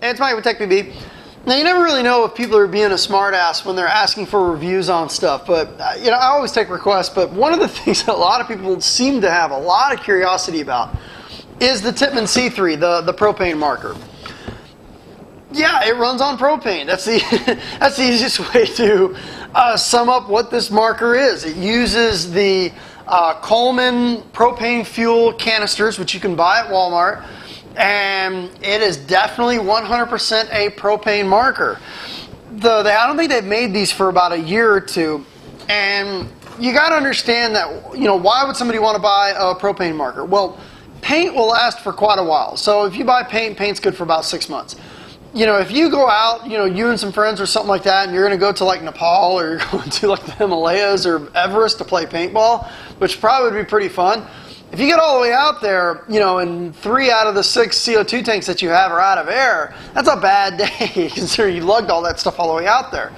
It's Mike with TechBB. Now, you never really know if people are being a smartass when they're asking for reviews on stuff, but I always take requests. But one of the things that a lot of people seem to have a lot of curiosity about is the Tippmann C3, the propane marker. Yeah, it runs on propane. That's the easiest way to sum up what this marker is. It uses the Coleman propane fuel canisters, which you can buy at Walmart. And it is definitely 100% a propane marker. I don't think they've made these for about a year or two, and you got to understand that, why would somebody want to buy a propane marker? Well, paint will last for quite a while. So if you buy paint, paint's good for about 6 months. If you go out, you and some friends or something like that, and you're going to go to like Nepal, or you're going to like the Himalayas or Everest to play paintball, which probably would be pretty fun. If you get all the way out there, and 3 out of the 6 CO2 tanks that you have are out of air, that's a bad day, considering you lugged all that stuff all the way out there.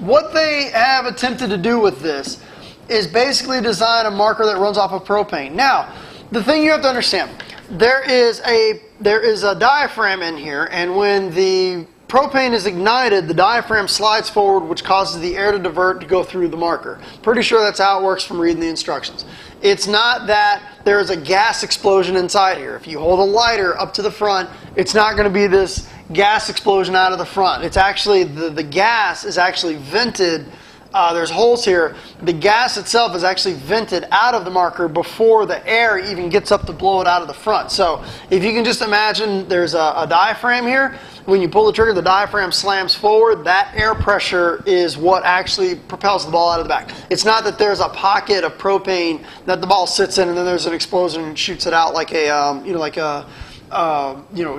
What they have attempted to do with this is basically design a marker that runs off of propane. Now, the thing you have to understand, there is a diaphragm in here, and when the propane is ignited, the diaphragm slides forward, which causes the air to divert to go through the marker. Pretty sure that's how it works from reading the instructions. It's not that there is a gas explosion inside here. If you hold a lighter up to the front, it's not going to be this gas explosion out of the front. It's actually, the gas is actually vented. There's holes here. The gas itself is actually vented out of the marker before the air even gets up to blow it out of the front. So if you can just imagine, there's a diaphragm here. When you pull the trigger, the diaphragm slams forward. That air pressure is what actually propels the ball out of the back. It's not that there's a pocket of propane that the ball sits in and then there's an explosion and shoots it out like a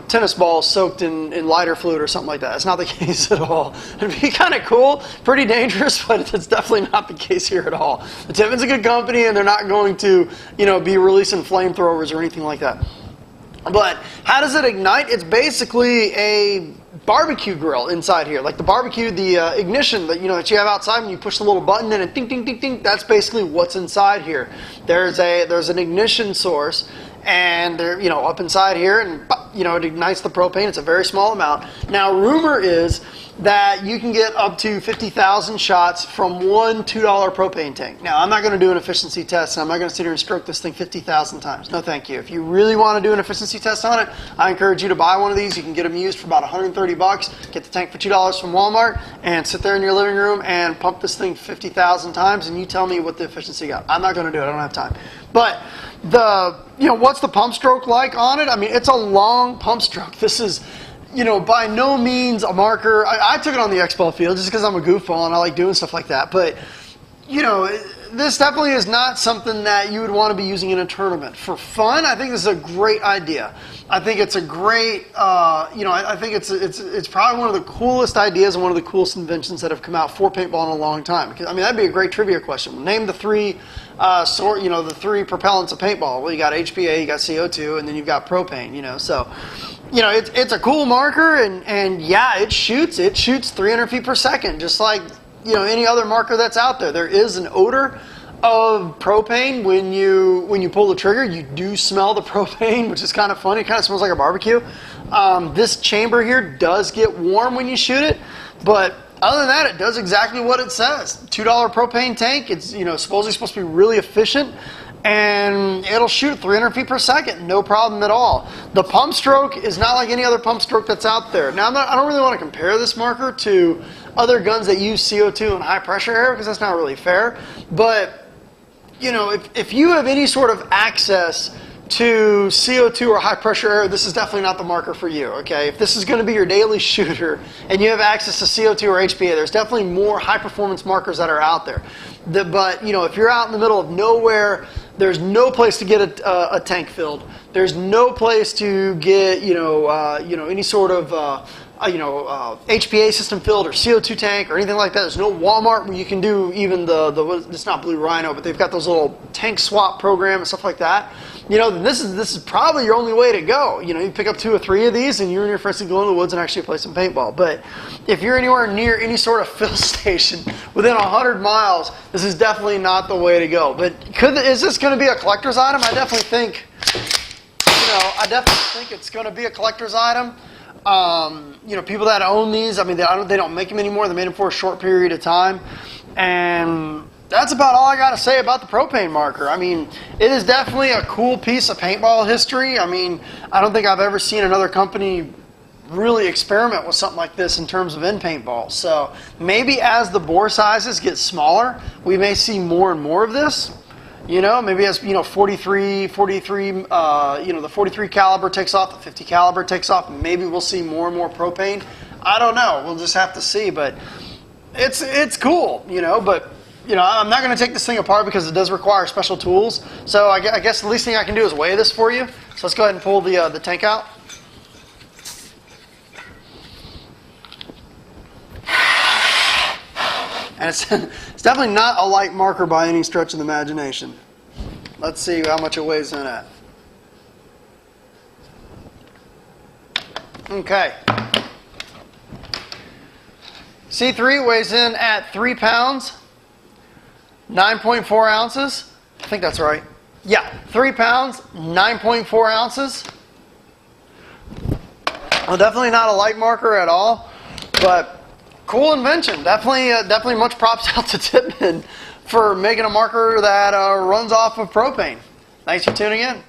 tennis ball soaked in lighter fluid or something like that. It's not the case at all. It'd be kind of cool, pretty dangerous, but it's definitely not the case here at all. The Tippmann's a good company, and they're not going to, be releasing flamethrowers or anything like that. But how does it ignite? It's basically a barbecue grill inside here, like the barbecue, the ignition that that you have outside, and you push the little button and it ding ding ding ding. That's basically what's inside here. There's an ignition source, and they're up inside here, and it ignites the propane. It's a very small amount. Now, rumor is that you can get up to 50,000 shots from one $2 propane tank. Now, I'm not going to do an efficiency test, and I'm not going to sit here and stroke this thing 50,000 times. No, thank you. If you really want to do an efficiency test on it, I encourage you to buy one of these. You can get them used for about $130. Get the tank for $2 from Walmart, and sit there in your living room and pump this thing 50,000 times, and you tell me what the efficiency got. I'm not going to do it. I don't have time. But what's the pump stroke like on it? I mean, it's a long pump stroke. This is, by no means a marker. I took it on the X-Ball field just because I'm a goofball and I like doing stuff like that. But, this definitely is not something that you would want to be using in a tournament. For fun, I think this is a great idea. I think it's a great, I think it's probably one of the coolest ideas and one of the coolest inventions that have come out for paintball in a long time. Because, that'd be a great trivia question. Name the three the 3 propellants of paintball. Well, you got HPA, you got CO2, and then you've got propane, So, it's a cool marker, and yeah, it shoots 300 feet per second, just like, any other marker that's out there. There is an odor of propane when you pull the trigger. You do smell the propane, which is kind of funny. It kind of smells like a barbecue. This chamber here does get warm when you shoot it, but other than that, it does exactly what it says. $2 propane tank. It's supposedly supposed to be really efficient, and it'll shoot 300 feet per second, no problem at all. The pump stroke is not like any other pump stroke that's out there. Now, I don't really want to compare this marker to other guns that use CO2 and high pressure air, because that's not really fair. But if you have any sort of access to CO2 or high pressure air, this is definitely not the marker for you, okay? If this is going to be your daily shooter and you have access to CO2 or HPA, there's definitely more high performance markers that are out there. But if you're out in the middle of nowhere, there's no place to get a tank filled. There's no place to get any sort of HPA system filled or CO2 tank or anything like that. There's no Walmart where you can do even it's not Blue Rhino, but they've got those little tank swap program and stuff like that. This is probably your only way to go. You pick up 2 or 3 of these, and you and your friends can go in the woods and actually play some paintball. But if you're anywhere near any sort of fill station within 100 miles, this is definitely not the way to go. But is this going to be a collector's item? I definitely think it's going to be a collector's item. You know, people that own these, I mean, they don't make them anymore. They made them for a short period of time. And that's about all I got to say about the propane marker. I mean, it is definitely a cool piece of paintball history. I mean, I don't think I've ever seen another company really experiment with something like this in terms of in paintball. So maybe as the bore sizes get smaller, we may see more and more of this. You know, maybe as, you know, 43, you know, the 43 caliber takes off, the 50 caliber takes off, maybe we'll see more and more propane. I don't know. We'll just have to see, but it's cool, you know, but you know, I'm not going to take this thing apart because it does require special tools. So I guess the least thing I can do is weigh this for you. So let's go ahead and pull the tank out. And it's definitely not a light marker by any stretch of the imagination. Let's see how much it weighs in at. Okay. C3 weighs in at 3 pounds, 9.4 ounces. I think that's right. Yeah, 3 pounds, 9.4 ounces. Well, definitely not a light marker at all, but cool invention. Definitely much props out to Tippmann for making a marker that runs off of propane. Thanks for tuning in.